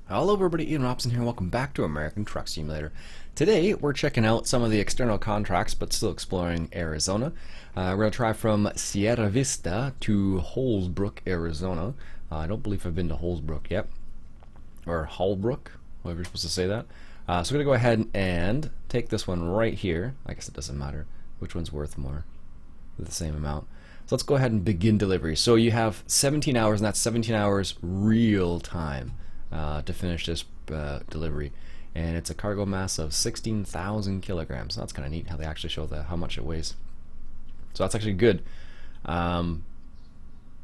Hello everybody, Iain Robson here, and welcome back to American Truck Simulator. Today we're checking out some of the external contracts, but still exploring Arizona. We're going to try from Sierra Vista to Holbrook, Arizona. I don't believe I've been to Holbrook yet, or Holbrook, however you're supposed to say that. So we're going to go ahead and take this one right here. I guess it doesn't matter which one's worth more, the same amount. So let's go ahead and begin delivery. So you have 17 hours, and that's 17 hours real time. To finish this delivery, and it's a cargo mass of 16,000 kilograms. So that's kind of neat how they actually show how much it weighs. So that's actually good. If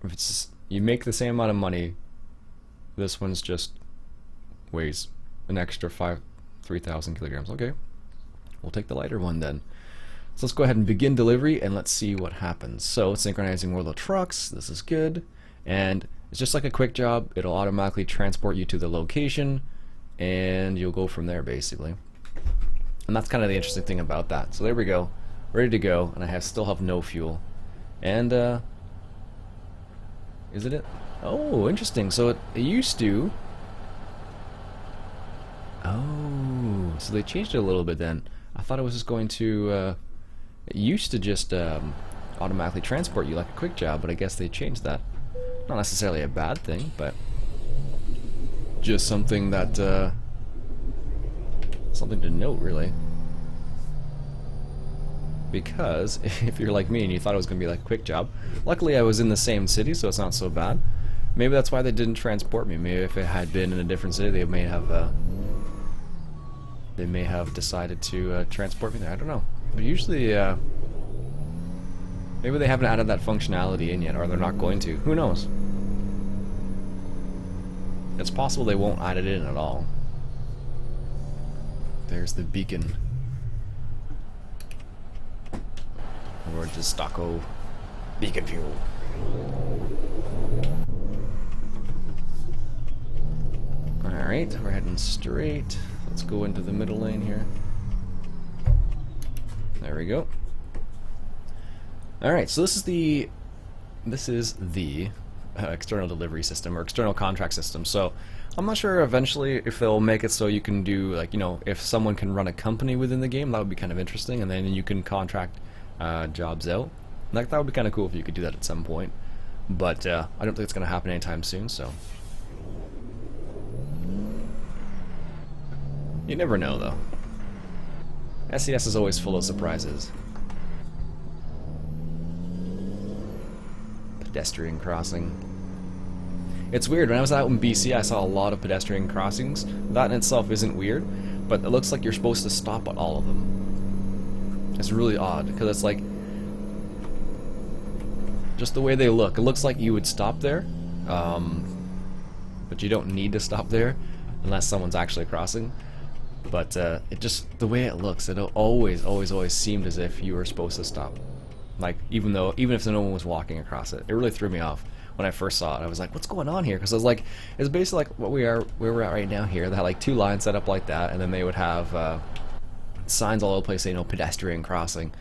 it's you make the same amount of money, this one's just weighs an extra 3,000 kilograms. Okay, we'll take the lighter one then. So let's go ahead and begin delivery, and let's see what happens. So synchronizing all the trucks. This is good, and it's just like a quick job. It'll automatically transport you to the location, and you'll go from there basically. And that's kind of the interesting thing about that. So there we go, ready to go, and I still have no fuel. And is it? Oh, interesting. So it used to. Oh, so they changed it a little bit then. I thought it was just going to. It used to just automatically transport you like a quick job, but I guess they changed that. Not necessarily a bad thing, but just something that something to note, really. Because if you're like me and you thought it was going to be like a quick job, luckily I was in the same city, so it's not so bad. Maybe that's why they didn't transport me. Maybe if it had been in a different city, they may have decided to transport me there. I don't know. But usually, maybe they haven't added that functionality in yet, or they're not going to. Who knows? It's possible they won't add it in at all. There's the beacon. Or just Stocko Beaconview. Alright, we're heading straight. Let's go into the middle lane here. There we go. Alright, so this is the external delivery system or external contract system. So I'm not sure eventually if they'll make it so you can do, like, you know, if someone can run a company within the game, that would be kind of interesting, and then you can contract jobs out. Like, that would be kind of cool if you could do that at some point. But I don't think it's going to happen anytime soon, so you never know though. SCS is always full of surprises. Pedestrian crossing. It's weird, when I was out in BC I saw a lot of pedestrian crossings. That in itself isn't weird, but it looks like you're supposed to stop at all of them. It's really odd, because it's like, just the way they look, it looks like you would stop there, but you don't need to stop there unless someone's actually crossing. But it just, the way it looks, it always seemed as if you were supposed to stop. Like, even if no one was walking across it. It really threw me off when I first saw it. I was like, what's going on here? Because I was like, it's basically like where we're at right now here. They had like two lines set up like that, and then they would have signs all over the place saying, you know, pedestrian crossing.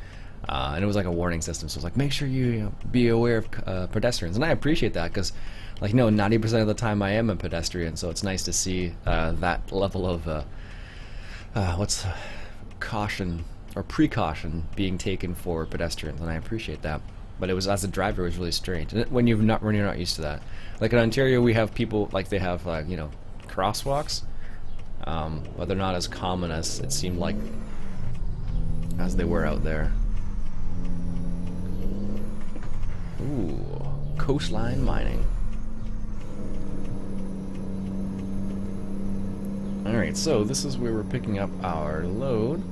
And it was like a warning system, so it was like, make sure you be aware of pedestrians. And I appreciate that, because, like, you know, 90% of the time I am a pedestrian, so it's nice to see that level of caution or precaution being taken for pedestrians, and I appreciate that. But it was, as a driver, it was really strange when you're not used to that. Like in Ontario, we have people, like, they have you know, crosswalks, but they're not as common as it seemed like as they were out there. Ooh, coastline mining. Alright, so this is where we're picking up our load.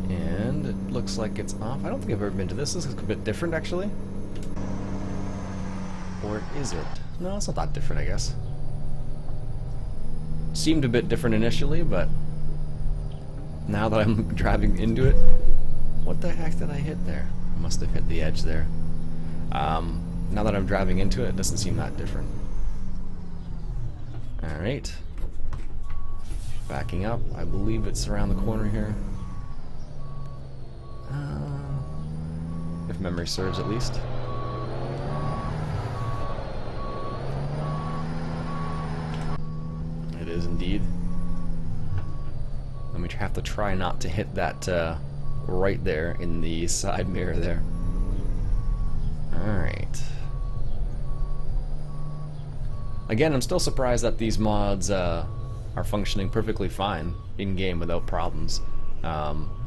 And it looks like it's off. I don't think I've ever been to this. This is a bit different, actually. Or is it? No, it's not that different, I guess. Seemed a bit different initially, but now that I'm driving into it... What the heck did I hit there? I must have hit the edge there. Now that I'm driving into it, it doesn't seem that different. Alright. Backing up. I believe it's around the corner here. If memory serves, at least. is indeed. And we have to try not to hit that right there in the side mirror there. Alright. Again, I'm still surprised that these mods are functioning perfectly fine in-game without problems.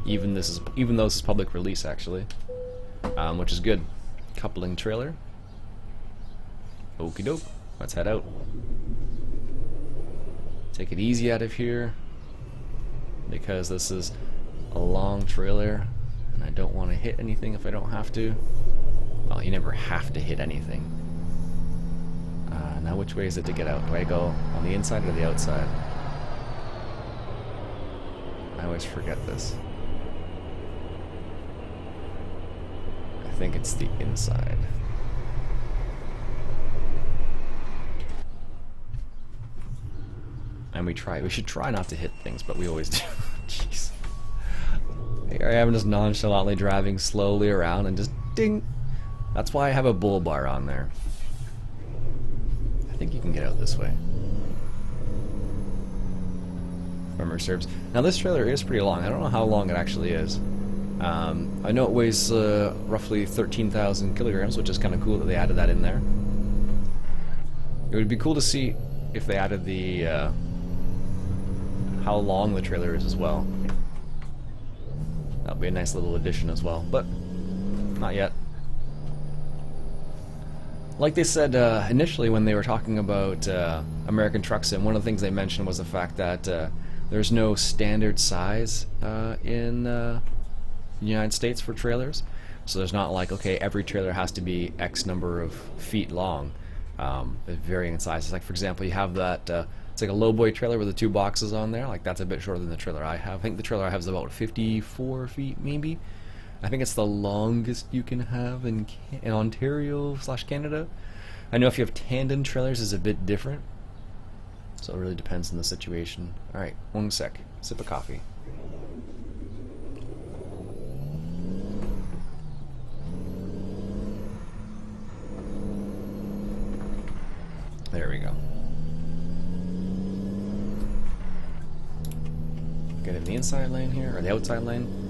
Even though this is public release, actually. Which is good. Coupling trailer. Okie doke. Let's head out. Take it easy out of here, because this is a long trailer and I don't want to hit anything if I don't have to. Well, you never have to hit anything. Now which way is it to get out? Do I go on the inside or the outside? I always forget this. I think it's the inside. And we should try not to hit things, but we always do. Jeez. Here I am just nonchalantly driving slowly around and just ding. That's why I have a bull bar on there. I think you can get out this way. If memory serves. Now this trailer is pretty long. I don't know how long it actually is. I know it weighs roughly 13,000 kilograms, which is kind of cool that they added that in there. It would be cool to see if they added the how long the trailer is as well. That'll be a nice little addition as well, but not yet. Like they said initially when they were talking about American Truck Sim, one of the things they mentioned was the fact that there's no standard size in the United States for trailers. So there's not like, okay, every trailer has to be X number of feet long. Varying in sizes. Like for example, you have that, it's like a lowboy trailer with the two boxes on there. Like that's a bit shorter than the trailer I have. I think the trailer I have is about 54 feet maybe. I think it's the longest you can have in Ontario/Canada. I know if you have tandem trailers it's a bit different. So it really depends on the situation. Alright, one sec. Sip of coffee. There we go. Get in the inside lane here, or the outside lane.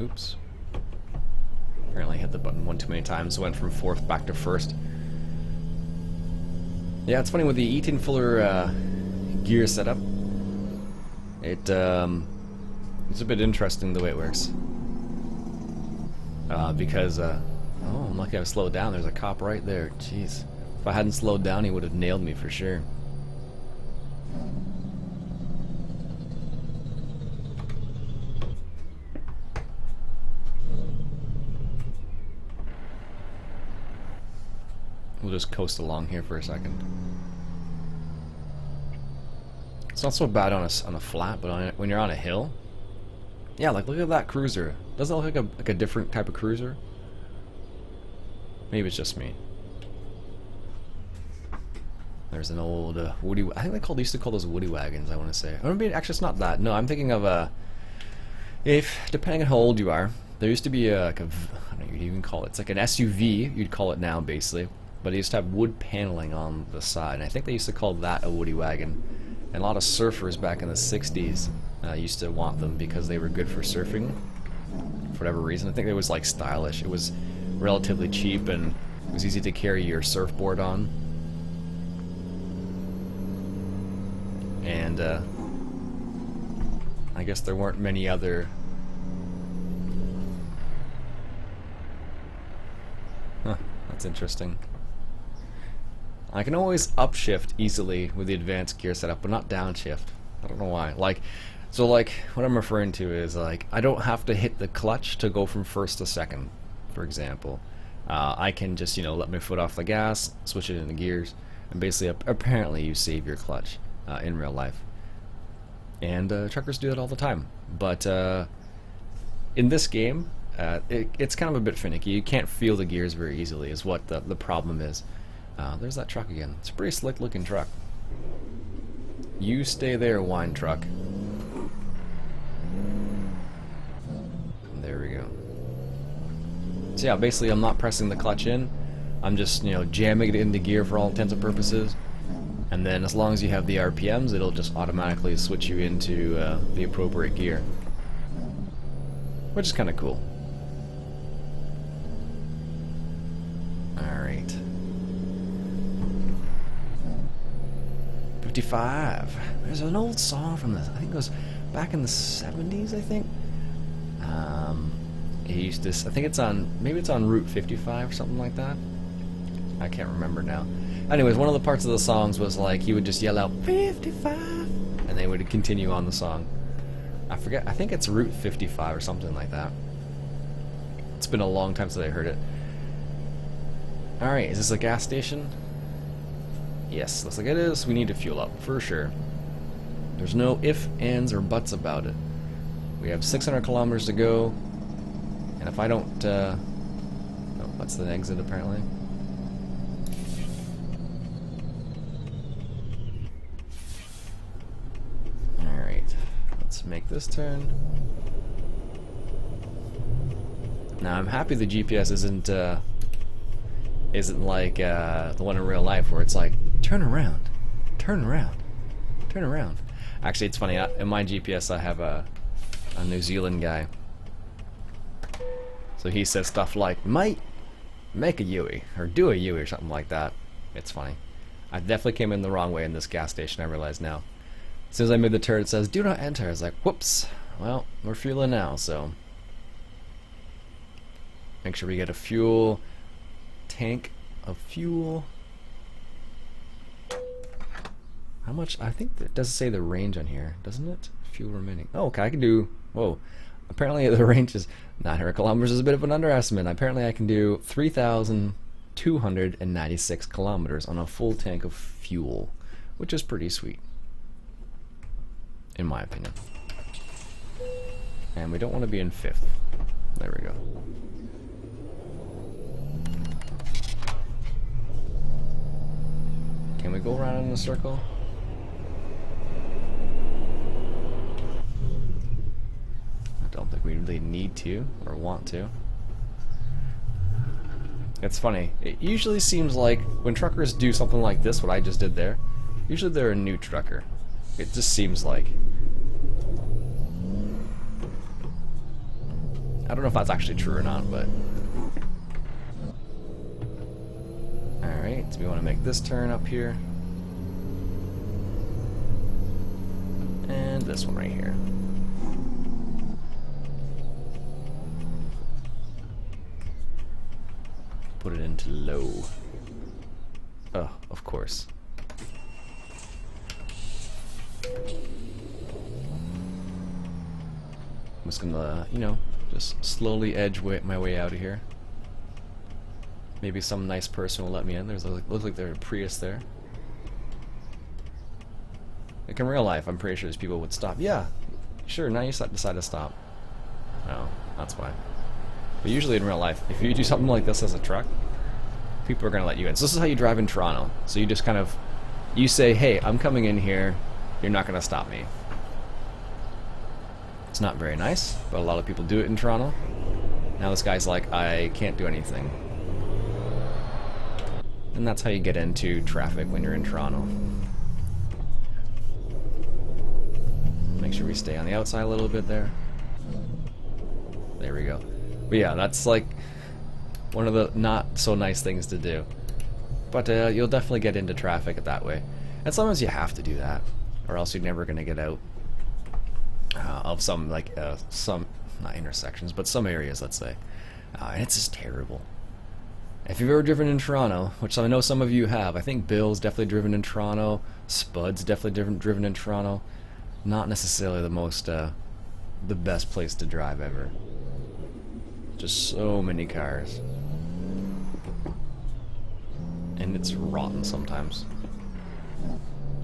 Oops. Apparently hit the button one too many times, went from fourth back to first. Yeah, it's funny with the 18 Fuller gear setup. It's a bit interesting the way it works. Because, oh, I'm lucky I slowed down. There's a cop right there. Jeez. If I hadn't slowed down, he would have nailed me for sure. We'll just coast along here for a second. It's not so bad on a flat, but when you're on a hill, yeah, like look at that cruiser. Doesn't it look like a different type of cruiser? Maybe it's just me. There's an old woody. I think they used to call those woody wagons. I want to say. Or maybe actually it's not that. No, I'm thinking of if depending on how old you are, there used to be like I don't know, you'd even call it. It's like an SUV. You'd call it now basically, but it used to have wood paneling on the side. And I think they used to call that a woody wagon. And a lot of surfers back in the 60s used to want them because they were good for surfing for whatever reason. I think it was like stylish. It was relatively cheap and it was easy to carry your surfboard on. And I guess there weren't many other. Huh, that's interesting. I can always upshift easily with the advanced gear setup, but not downshift. I don't know why. Like what I'm referring to is like I don't have to hit the clutch to go from first to second, for example. I can just let my foot off the gas, switch it into gears, and basically apparently you save your clutch in real life. And truckers do that all the time. But in this game, it's kind of a bit finicky. You can't feel the gears very easily is what the problem is. There's that truck again. It's a pretty slick looking truck. You stay there, wine truck. There we go. So yeah, basically I'm not pressing the clutch in. I'm just, you know, jamming it into gear for all intents and purposes. And then as long as you have the RPMs, it'll just automatically switch you into the appropriate gear. Which is kind of cool. Alright. 55. There's an old song from this. I think it was back in the 70s, I think. He used to, I think it's on, maybe it's on Route 55 or something like that. I can't remember now. Anyways, one of the parts of the songs was like, he would just yell out, 55, and they would continue on the song. I forget, I think it's Route 55 or something like that. It's been a long time since I heard it. Alright, is this a gas station? Yes, looks like it is. We need to fuel up, for sure. There's no ifs, ands, or buts about it. We have 600 kilometers to go, and if I don't, oh, that's the exit apparently. Alright, let's make this turn. Now I'm happy the GPS isn't like the one in real life where it's like, turn around, turn around, turn around. Actually, it's funny, in my GPS I have a New Zealand guy. So he says stuff like, mate, make a U-ey, or do a U-ey, or something like that. It's funny. I definitely came in the wrong way in this gas station, I realize now. As soon as I made the turn, it says, do not enter. I was like, whoops. Well, we're fueling now, so. Make sure we get a fuel tank of fuel. How much? I think it does say the range on here, doesn't it? Fuel remaining. Oh, okay, I can do, whoa. Apparently the range is 900 kilometers is a bit of an underestimate. Apparently I can do 3,296 kilometers on a full tank of fuel, which is pretty sweet, in my opinion. And we don't want to be in 5th. There we go. Can we go around in a circle? I don't think we really need to or want to. It's funny. It usually seems like when truckers do something like this, what I just did there, usually they're a new trucker. It just seems like. I don't know if that's actually true or not, but. Alright, so we want to make this turn up here. And this one right here. Put it into low. Oh, of course. I'm just gonna, you know, just slowly edge my way out of here. Maybe some nice person will let me in. There's looks like there's a Prius there. Like in real life, I'm pretty sure these people would stop. Yeah, sure, now you decide to stop. Oh, that's why. But usually in real life, if you do something like this as a truck, people are going to let you in. So this is how you drive in Toronto. So you just kind of, you say, hey, I'm coming in here, you're not going to stop me. It's not very nice, but a lot of people do it in Toronto. Now this guy's like, I can't do anything. And that's how you get into traffic when you're in Toronto. Make sure we stay on the outside a little bit there. There we go. But yeah, that's like one of the not so nice things to do. But you'll definitely get into traffic that way. And sometimes you have to do that, or else you're never going to get out of some, like, some, not intersections, but some areas, let's say. And it's just terrible. If you've ever driven in Toronto, which I know some of you have, I think Bill's definitely driven in Toronto, Spud's definitely driven in Toronto. Not necessarily the most, the best place to drive ever. Just so many cars. And it's rotten sometimes.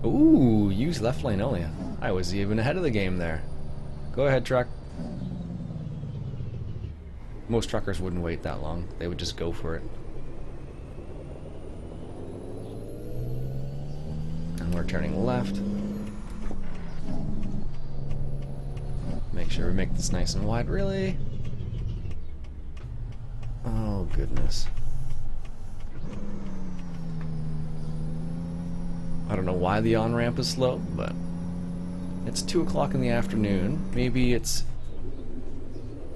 Ooh, use left lane only. I was even ahead of the game there. Go ahead, truck. Most truckers wouldn't wait that long. They would just go for it. And we're turning left. Make sure we make this nice and wide. Really? Oh, goodness. I don't know why the on-ramp is slow, but it's 2 o'clock in the afternoon. Maybe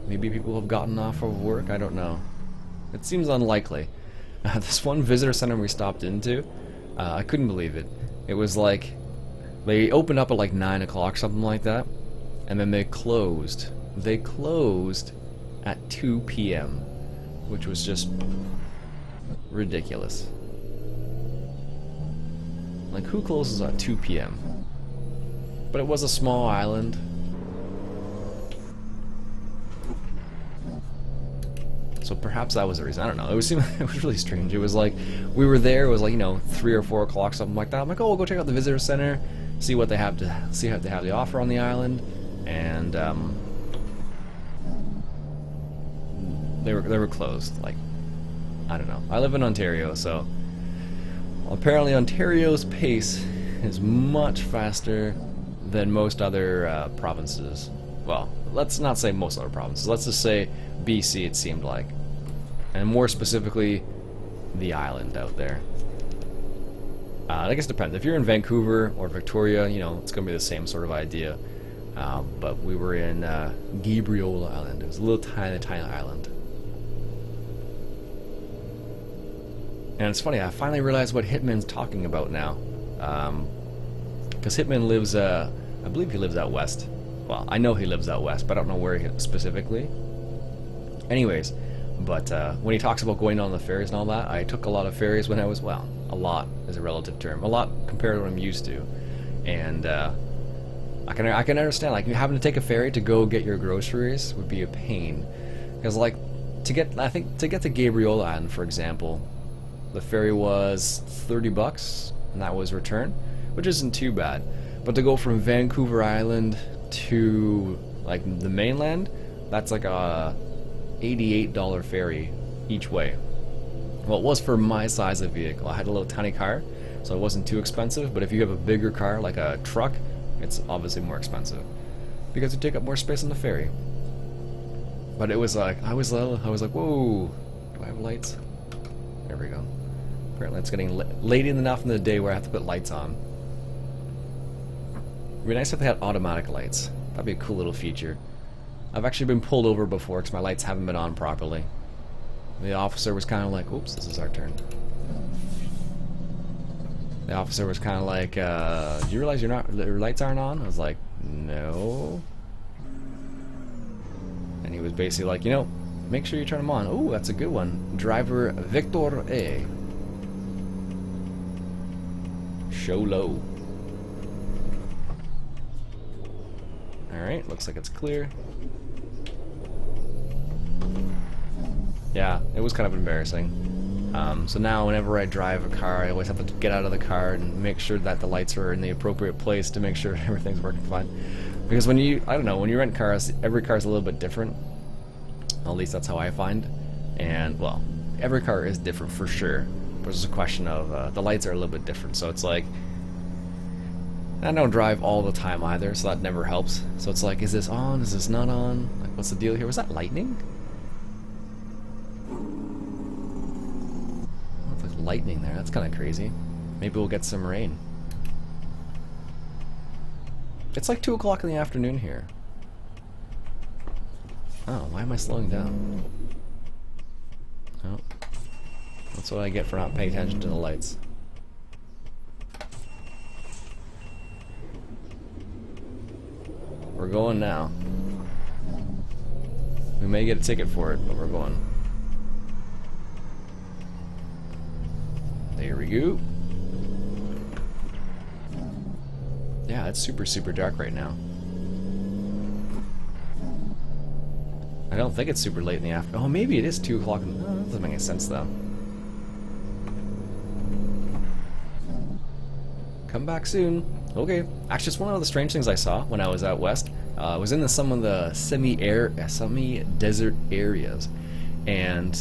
people have gotten off of work. I don't know. It seems unlikely. This one visitor center we stopped into, I couldn't believe it. It was like they opened up at like 9 o'clock, something like that, and then they closed. They closed at 2 p.m., which was just ridiculous. Like, who closes at 2 p.m.? But it was a small island. So perhaps that was the reason. I don't know. It was really strange. It was like we were there. It was like, you know, 3 or 4 o'clock, something like that. I'm like, oh, we'll go check out the visitor center, see what they have to offer on the island, and they were closed. Like, I don't know. I live in Ontario, so apparently Ontario's pace is much faster than most other provinces. Well, let's not say most other provinces. Let's just say BC, it seemed like. And more specifically, the island out there. I guess it depends. If you're in Vancouver or Victoria, you know, it's going to be the same sort of idea. But we were in Gabriel Island. It was a little tiny island. And it's funny, I finally realized what Hitman's talking about now. Because Hitman lives, I believe he lives out west. Well, I know he lives out west, but I don't know where specifically. Anyways, but when he talks about going on the ferries and all that, I took a lot of ferries when I was, well, a lot is a relative term. A lot compared to what I'm used to. And I can understand, like, having to take a ferry to go get your groceries would be a pain. Because, like, to get to Gabriel Island, for example, the ferry was $30, and that was return, which isn't too bad. But to go from Vancouver Island to, like, the mainland, that's like a $88 ferry each way. Well, it was for my size of vehicle. I had a little tiny car, so it wasn't too expensive. But if you have a bigger car, like a truck, it's obviously more expensive because you take up more space on the ferry. But it was like, I was like, whoa, do I have lights? There we go. Apparently it's getting late enough in the day where I have to put lights on. It'd be nice if they had automatic lights. That'd be a cool little feature. I've actually been pulled over before because my lights haven't been on properly. The officer was kind of like, oops, this is our turn. The officer was kind of like, do you realize your lights aren't on? I was like, no. And he was basically like, you know, make sure you turn them on. Oh, that's a good one. Driver Victor A. Show low. Alright, looks like it's clear. Yeah, it was kind of embarrassing. So now whenever I drive a car, I always have to get out of the car and make sure that the lights are in the appropriate place to make sure everything's working fine. Because when you, I don't know, when you rent cars, every car is a little bit different. At least that's how I find. And, well, every car is different for sure. But it's just a question of, the lights are a little bit different. So it's like, I don't drive all the time either, so that never helps. So it's like, is this on? Is this not on? Like, what's the deal here? Was that lightning? It's like lightning there. That's kind of crazy. Maybe we'll get some rain. It's like 2 o'clock in the afternoon here. Oh, why am I slowing down? Oh, that's what I get for not paying attention to the lights. We're going now. We may get a ticket for it, but we're going. There we go. Yeah, it's super dark right now. I don't think it's super late in the afternoon. Oh, maybe it is 2 o'clock. Oh, that doesn't make any sense though. Come back soon. Okay. Actually, it's one of the strange things I saw when I was out west. I was in some of the semi-desert areas, and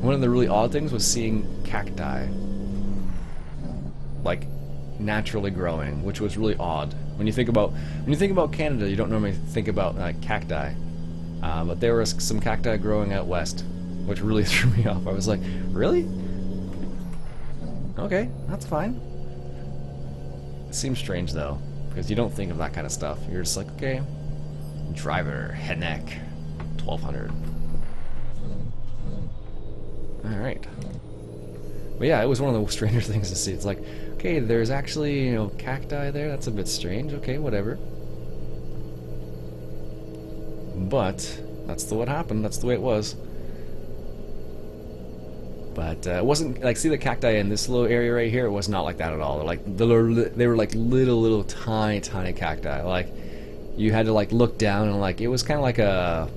one of the really odd things was seeing cacti, like, naturally growing, which was really odd. When you think about Canada, you don't normally think about cacti, but there was some cacti growing out west, which really threw me off. I was like, really? Okay, that's fine. It seems strange though, because you don't think of that kind of stuff. You're just like, okay, driver, headneck, 1200. Alright. But yeah, it was one of the stranger things to see. It's like, okay, there's actually, you know, cacti there. That's a bit strange. Okay, whatever. But that's what happened. That's the way it was. But it wasn't like, see the cacti in this little area right here. It was not like that at all. They were like little tiny cacti. Like you had to like look down and like it was kind of like a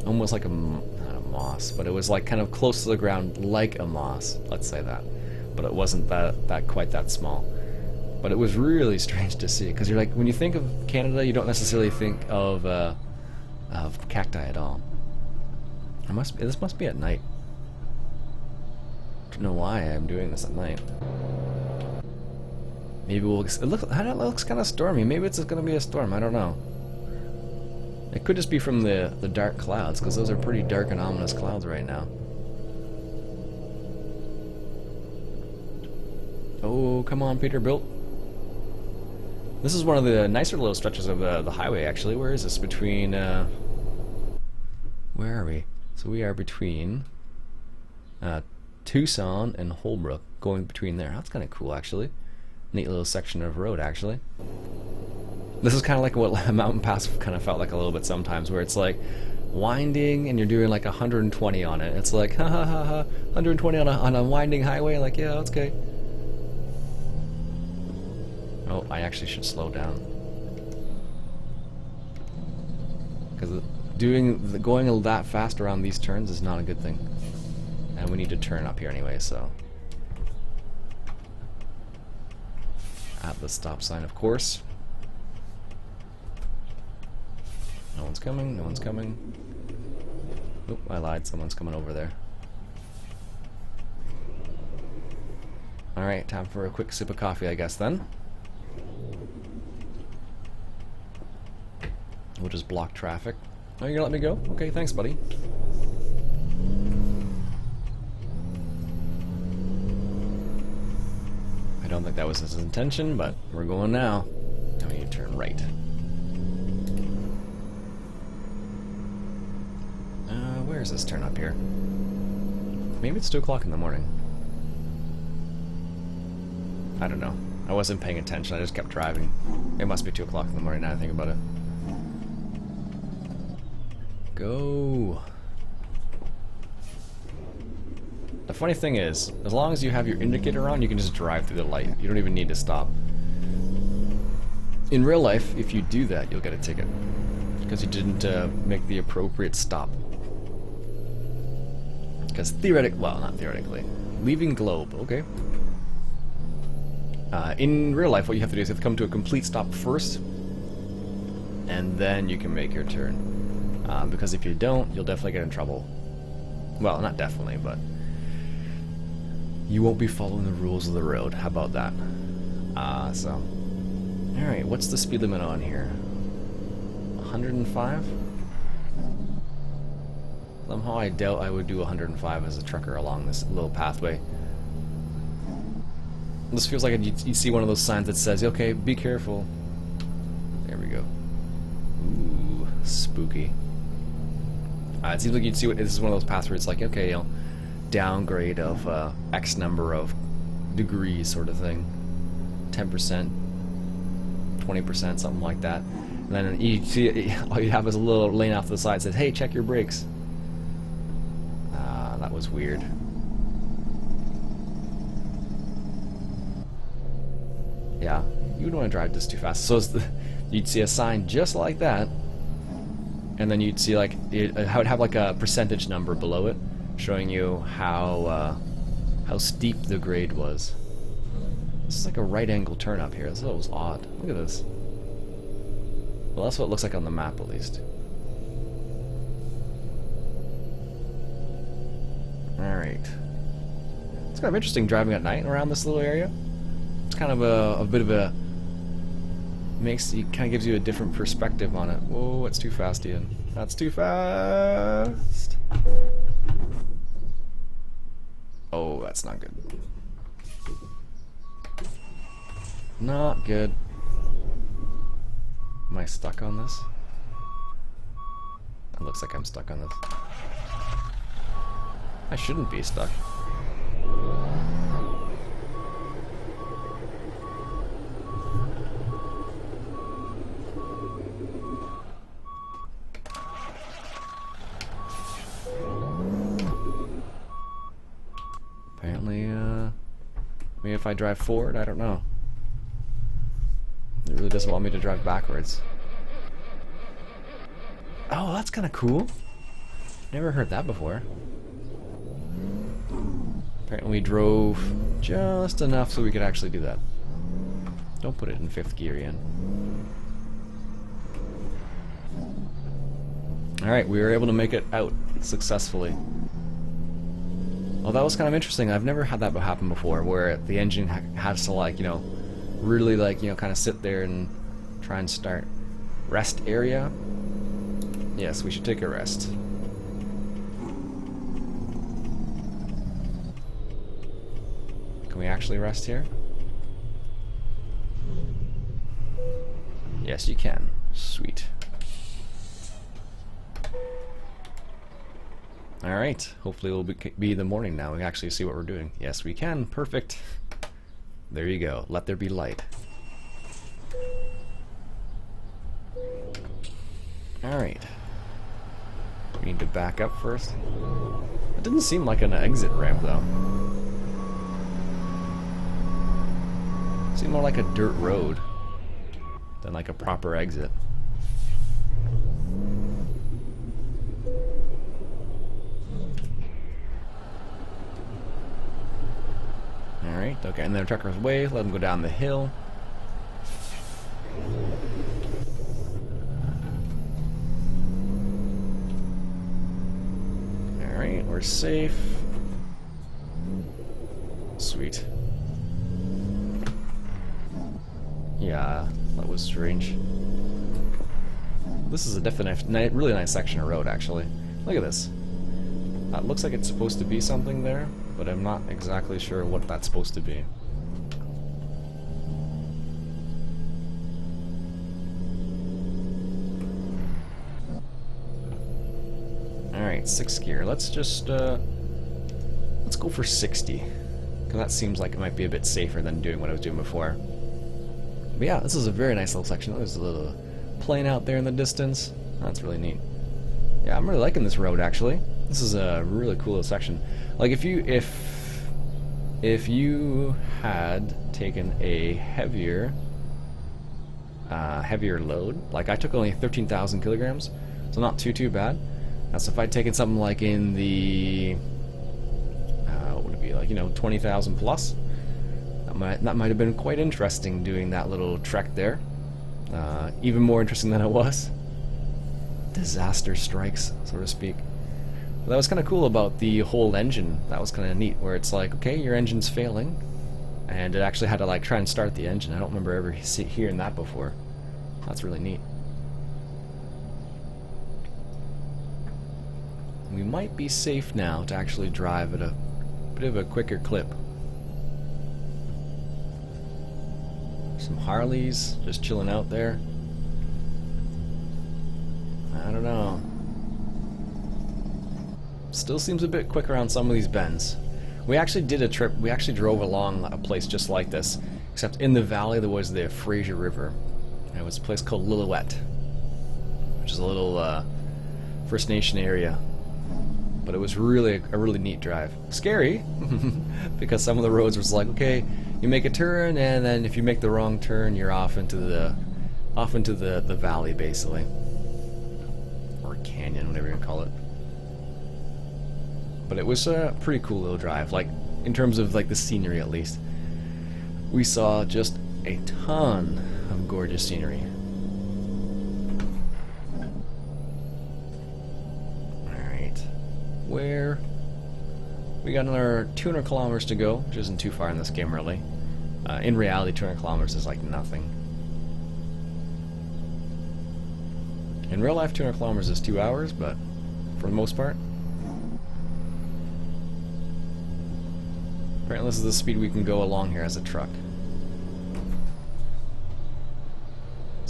almost like a not a moss, but it was like kind of close to the ground like a moss. Let's say that. But it wasn't that quite that small. But it was really strange to see because you're like when you think of Canada, you don't necessarily think of cacti at all. This must be at night. I don't know why I'm doing this at night. Maybe we'll. It looks kind of stormy. Maybe it's going to be a storm. I don't know. It could just be from the dark clouds, because those are pretty dark and ominous clouds right now. Oh, come on, Peterbilt. This is one of the nicer little stretches of the highway, actually. Where is this? Between. Where are we? So we are between. Tucson and Holbrook, going between there. That's kind of cool, actually. Neat little section of road, actually. This is kind of like what Mountain Pass kind of felt like a little bit sometimes, where it's like winding and you're doing like 120 on it. It's like, ha ha ha ha, 120 on a winding highway. Like, yeah, that's okay. Oh, I actually should slow down. Because going that fast around these turns is not a good thing. And we need to turn up here anyway, so. At the stop sign, of course. No one's coming, no one's coming. Oop, I lied, someone's coming over there. Alright, time for a quick sip of coffee, I guess, then. We'll just block traffic. Oh, you're gonna let me go? Okay, thanks, buddy. I don't think that was his intention, but we're going now. Now we need to turn right. Where is this turn up here? Maybe it's 2 o'clock in the morning. I don't know. I wasn't paying attention, I just kept driving. It must be 2 o'clock in the morning now I think about it. Go! The funny thing is, as long as you have your indicator on, you can just drive through the light. You don't even need to stop. In real life, if you do that, you'll get a ticket. Because you didn't make the appropriate stop. Because well, not theoretically. Leaving globe, okay. In real life, what you have to do is you have to come to a complete stop first, and then you can make your turn. Because if you don't, you'll definitely get in trouble. Well, not definitely, but you won't be following the rules of the road. How about that? Alright, what's the speed limit on here? 105? Somehow I doubt I would do 105 as a trucker along this little pathway. This feels like you see one of those signs that says, okay, be careful. There we go. Ooh, spooky. It seems like you'd see this is one of those paths where it's like, okay, you know, downgrade of X number of degrees sort of thing. 10%, 20%, something like that. And then you see, all you have is a little lane off to the side that says, hey, check your brakes. That was weird. Yeah, you wouldn't want to drive this too fast. So you'd see a sign just like that, and then you'd see like it would have like a percentage number below it, showing you how steep the grade was. This is like a right angle turn up here. This was odd. Look at this. Well, that's what it looks like on the map, at least. Alright. It's kind of interesting driving at night around this little area. It's kind of a bit of a... kind of gives you a different perspective on it. Whoa, it's too fast, Iain. That's too fast! Oh, that's not good. Not good. Am I stuck on this? It looks like I'm stuck on this. I shouldn't be stuck. Apparently, maybe if I drive forward, I don't know. It really doesn't want me to drive backwards. Oh, that's kind of cool. Never heard that before. Apparently we drove just enough so we could actually do that. Don't put it in 5th gear, Iain. Alright, we were able to make it out successfully. Well, that was kind of interesting. I've never had that happen before, where the engine has to, like, you know, really, like, you know, kind of sit there and try and start. Rest area. Yes, we should take a rest. Can we actually rest here? Yes, you can. Sweet. Alright, hopefully it'll be the morning now. We can actually see what we're doing. Yes, we can. Perfect. There you go. Let there be light. Alright. We need to back up first. It didn't seem like an exit ramp, though. It seemed more like a dirt road than like a proper exit. Alright, okay, and then the trucker's way, let him go down the hill. Alright, we're safe. Sweet. Yeah, that was strange. This is a definite, really nice section of road, actually. Look at this. It looks like it's supposed to be something there, but I'm not exactly sure what that's supposed to be. Alright, 6th gear. Let's just, let's go for 60. Because that seems like it might be a bit safer than doing what I was doing before. But yeah, this is a very nice little section. There's a little plane out there in the distance. That's really neat. Yeah, I'm really liking this road, actually. This is a really cool little section. Like, if you had taken a heavier load, like I took only 13,000 kilograms, so not too bad. So if I'd taken something like in the what would it be, like, you know, 20,000 plus, that might have been quite interesting, doing that little trek there. Even more interesting than it was. Disaster strikes, so to speak. But that was kind of cool about the whole engine. That was kind of neat, where it's like, okay, your engine's failing, and it actually had to, like, try and start the engine. I don't remember ever hearing that before. That's really neat. We might be safe now to actually drive at a bit of a quicker clip. Some Harleys just chilling out there. I don't know. Still seems a bit quicker on some of these bends. We actually did a trip, we actually drove along a place just like this, except in the valley there was the Fraser River. And it was a place called Lillooet, which is a little First Nation area. But it was really a really neat drive. Scary, because some of the roads was like, okay, you make a turn, and then if you make the wrong turn, you're off into the valley, basically, or canyon, whatever you call it. But it was a pretty cool little drive, like in terms of like the scenery at least. We saw just a ton of gorgeous scenery. Alright, where we got another 200 kilometers to go, which isn't too far in this game really. In reality, 200 kilometers is like nothing. In real life, 200 kilometers is 2 hours, but for the most part. Apparently this is the speed we can go along here as a truck.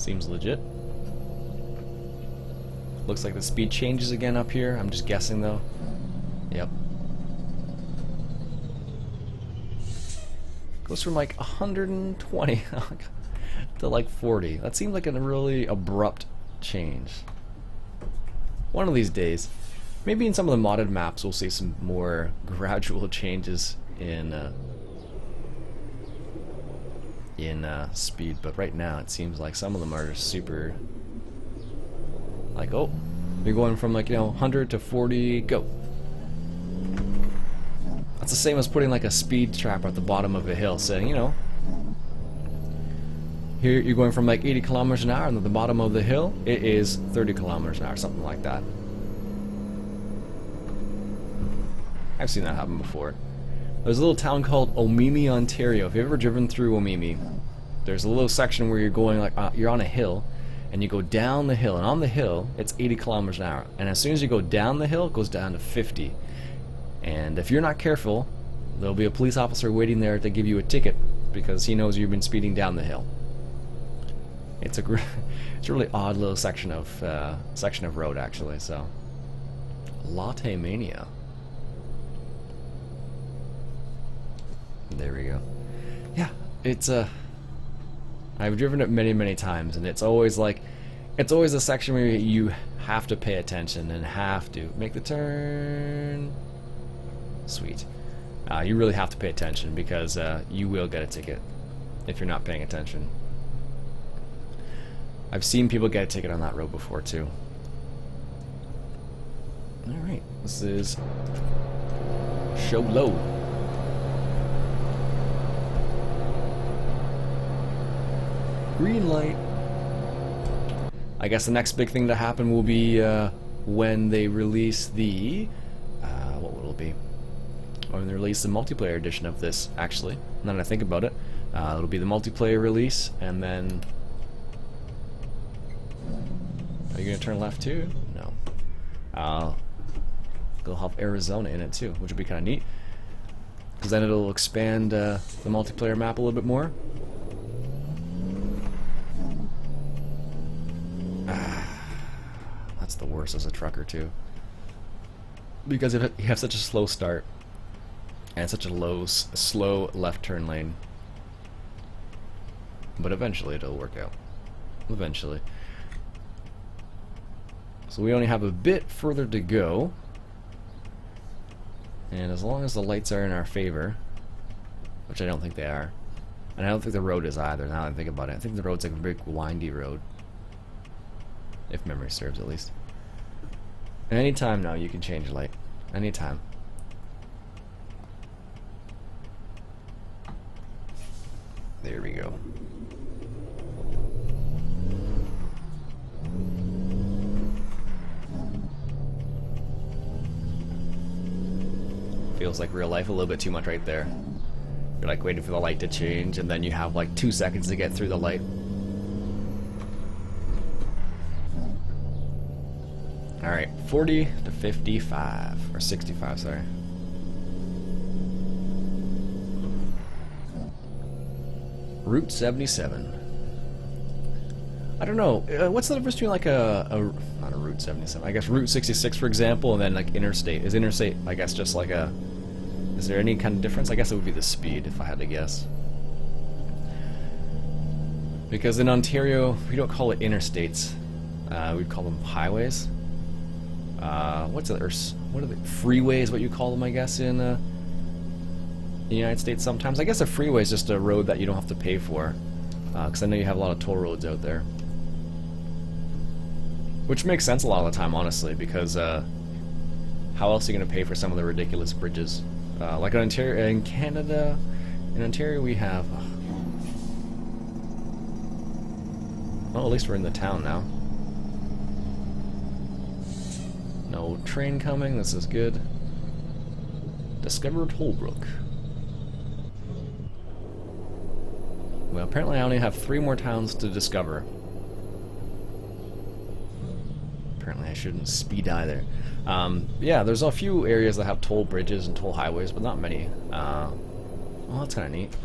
Seems legit. Looks like the speed changes again up here. I'm just guessing though. Yep. Goes from like 120 to like 40. That seems like a really abrupt change. One of these days, maybe in some of the modded maps, we'll see some more gradual changes in speed. But right now, it seems like some of them are super. Like, oh, you're going from like 100 to 40, go. That's the same as putting like a speed trap at the bottom of a hill, saying, here you're going from like 80 kilometers an hour, and at the bottom of the hill, it is 30 kilometers an hour, something like that. I've seen that happen before. There's a little town called Omemee, Ontario. If you've ever driven through Omemee, there's a little section where you're going like, you're on a hill, and you go down the hill, and on the hill, it's 80 kilometers an hour. And as soon as you go down the hill, it goes down to 50. And if you're not careful, there'll be a police officer waiting there to give you a ticket because he knows you've been speeding down the hill. It's a really odd little section of road, actually. So, Latte Mania. There we go. Yeah, it's I've driven it many times, and it's always a section where you have to pay attention and have to make the turn. Sweet. You really have to pay attention because you will get a ticket if you're not paying attention. I've seen people get a ticket on that road before too. Alright, this is Show Low. Green light. I guess the next big thing to happen will be when they release the what will it be? Or when they release the multiplayer edition of this, actually. Now that I think about it, it'll be the multiplayer release, and then are you gonna turn left too? No. They'll have Arizona in it too, which would be kind of neat, because then it'll expand the multiplayer map a little bit more. That's the worst as a trucker too, because if you have such a slow start and such a slow left turn lane, but eventually it'll work out. Eventually. So we only have a bit further to go, and as long as the lights are in our favor, which I don't think they are, and I don't think the road is either. Now that I think about it, I think the road's like a big windy road. If memory serves, at least. And anytime now you can change light. Anytime. There we go. Feels like real life a little bit too much right there. You're like waiting for the light to change, and then you have like 2 seconds to get through the light. Alright, 40 to 55, or 65, sorry. Route 77. I don't know, what's the difference between like not a Route 77, I guess Route 66 for example, and then like interstate. Is interstate, I guess, just like a, is there any kind of difference? I guess it would be the speed if I had to guess. Because in Ontario, we don't call it interstates, we'd call them highways. What are the freeways? What you call them, I guess, in the United States sometimes. I guess a freeway is just a road that you don't have to pay for, because I know you have a lot of toll roads out there, which makes sense a lot of the time, honestly, because how else are you going to pay for some of the ridiculous bridges? Like in Ontario, in Canada, in Ontario we have. Well, at least we're in the town now. No train coming, this is good. Discovered Holbrook. Well, apparently I only have 3 more towns to discover. Apparently I shouldn't speed either. Yeah, there's a few areas that have toll bridges and toll highways, but not many. Well, that's kind of neat.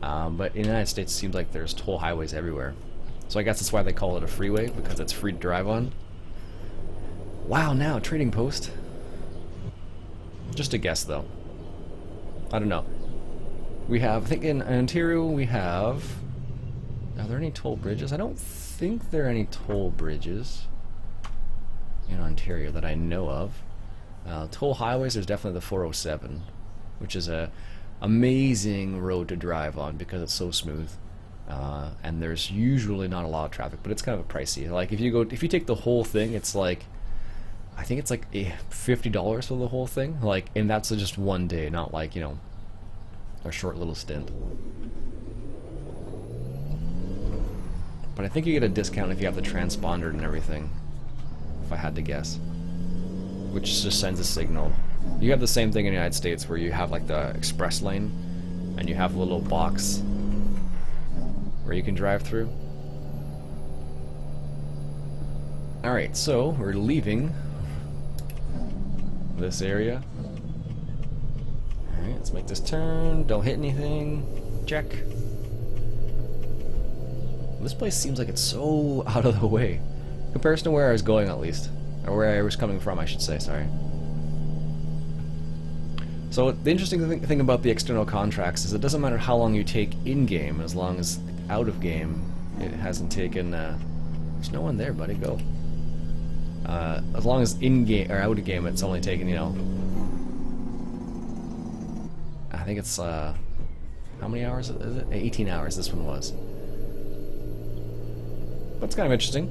But in the United States, it seems like there's toll highways everywhere. So I guess that's why they call it a freeway, because it's free to drive on. Wow, now trading post. Just a guess, though. I don't know. We have, I think in Ontario we have... Are there any toll bridges? I don't think there are any toll bridges in Ontario that I know of. Toll highways, there's definitely the 407, which is a amazing road to drive on because it's so smooth. And there's usually not a lot of traffic, but it's kind of pricey. Like if you take the whole thing, it's like, I think it's like $50 for the whole thing. Like, and that's just one day, not like, you know, a short little stint. But I think you get a discount if you have the transponder and everything, if I had to guess. Which just sends a signal. You have the same thing in the United States where you have like the express lane and you have a little box where you can drive through. Alright, so we're leaving this area. Alright, let's make this turn. Don't hit anything. Check. This place seems like it's so out of the way. In comparison to where I was going, at least. Or where I was coming from, I should say, sorry. So the interesting thing about the external contracts is it doesn't matter how long you take in-game, as long as out of game it hasn't taken... there's no one there, buddy, go. As long as in-game, or out of game, it's only taken, you know... I think it's, how many hours is it? 18 hours this one was. That's kind of interesting.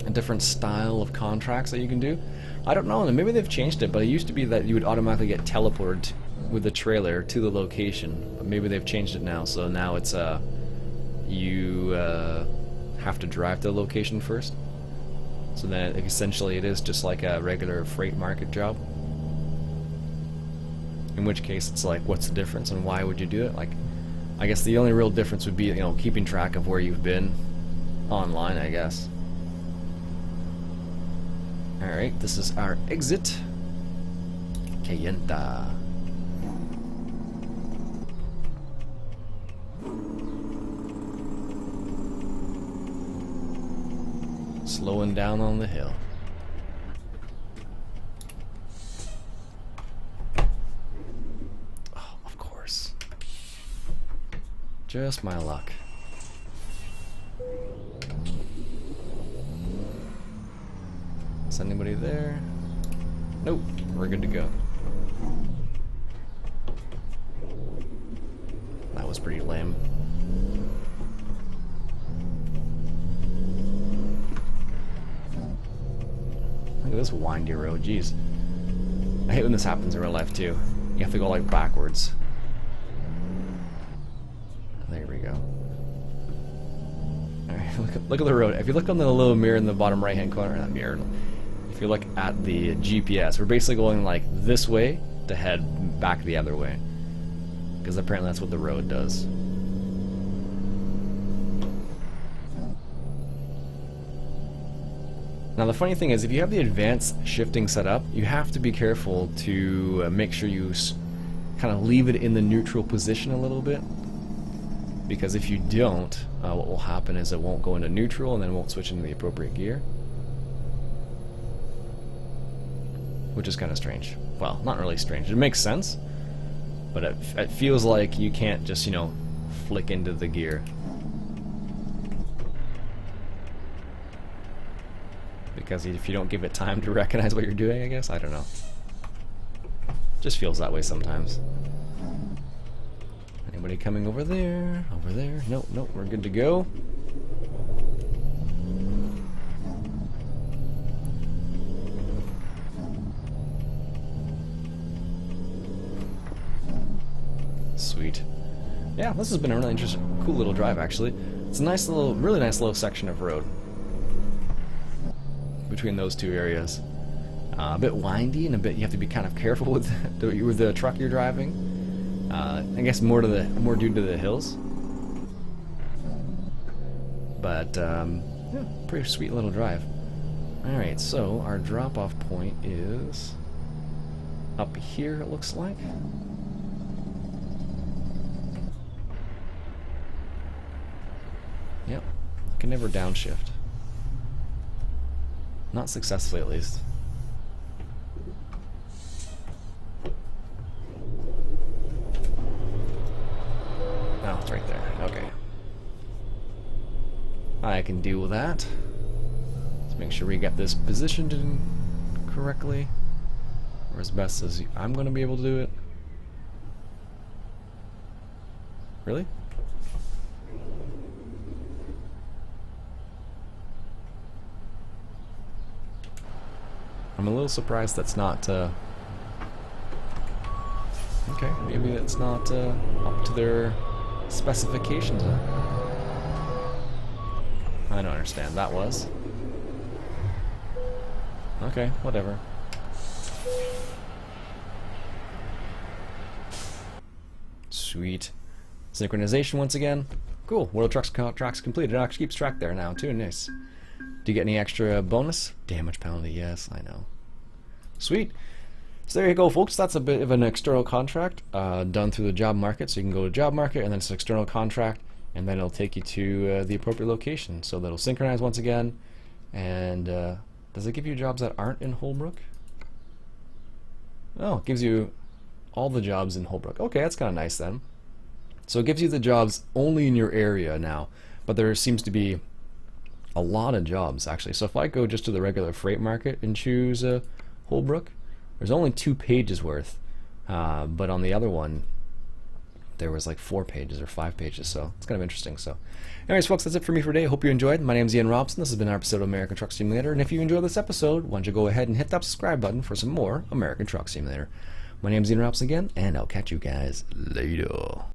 A different style of contracts that you can do. I don't know, maybe they've changed it, but it used to be that you would automatically get teleported with the trailer to the location. But maybe they've changed it now, so now it's you have to drive to the location first. So then essentially it is just like a regular freight market job. In which case it's like, what's the difference and why would you do it? Like, I guess the only real difference would be, you know, keeping track of where you've been online, I guess. Alright, this is our exit. Cayenta. Slowing down on the hill. Oh, of course. Just my luck. Is anybody there? Nope, we're good to go. That was pretty lame. Look at this windy road, jeez. I hate when this happens in real life too. You have to go like backwards. There we go. Alright, look at the road. If you look on the little mirror in the bottom right hand corner, that mirror, if you look at the GPS, we're basically going like this way to head back the other way. Because apparently that's what the road does. Now the funny thing is, if you have the advanced shifting set up, you have to be careful to make sure you kind of leave it in the neutral position a little bit. Because if you don't, what will happen is it won't go into neutral and then it won't switch into the appropriate gear. Which is kind of strange. Well, not really strange. It makes sense, but it feels like you can't just, you know, flick into the gear. Because if you don't give it time to recognize what you're doing, I guess? I don't know. Just feels that way sometimes. Anybody coming over there? Over there? Nope, nope, we're good to go. Sweet. Yeah, this has been a really interesting, cool little drive actually. It's a nice little, really nice little section of road between those two areas. A bit windy and a bit, you have to be kind of careful with the truck you're driving. I guess more due to the hills. But yeah, pretty sweet little drive. All right, so our drop-off point is up here. It looks like. I can never downshift. Not successfully, at least. Oh, it's right there. Okay. I can deal with that. Let's make sure we get this positioned in correctly, or as best as I'm going to be able to do it. Really? I'm a little surprised that's not, okay, maybe that's not, up to their specifications. I don't understand. That was. Okay, whatever. Sweet. Synchronization once again. Cool. World Trucks tracks completed. It actually keeps track there now, too. Nice. Do you get any extra bonus? Damage penalty, yes, I know. Sweet. So there you go, folks. That's a bit of an external contract done through the job market. So you can go to job market, and then it's an external contract, and then it'll take you to the appropriate location. So that'll synchronize once again. And does it give you jobs that aren't in Holbrook? Oh, it gives you all the jobs in Holbrook. Okay, that's kind of nice then. So it gives you the jobs only in your area now, but there seems to be a lot of jobs actually. So if I go just to the regular freight market and choose Holbrook, there's only 2 pages worth, but on the other one there was like 4 pages or 5 pages, so it's kind of interesting. So anyways, folks, that's it for me for today. Hope you enjoyed. My name's Iain Robson. This has been our episode of American Truck Simulator, and if you enjoyed this episode, why don't you go ahead and hit that subscribe button for some more American Truck Simulator. My name's Iain Robson again, and I'll catch you guys later.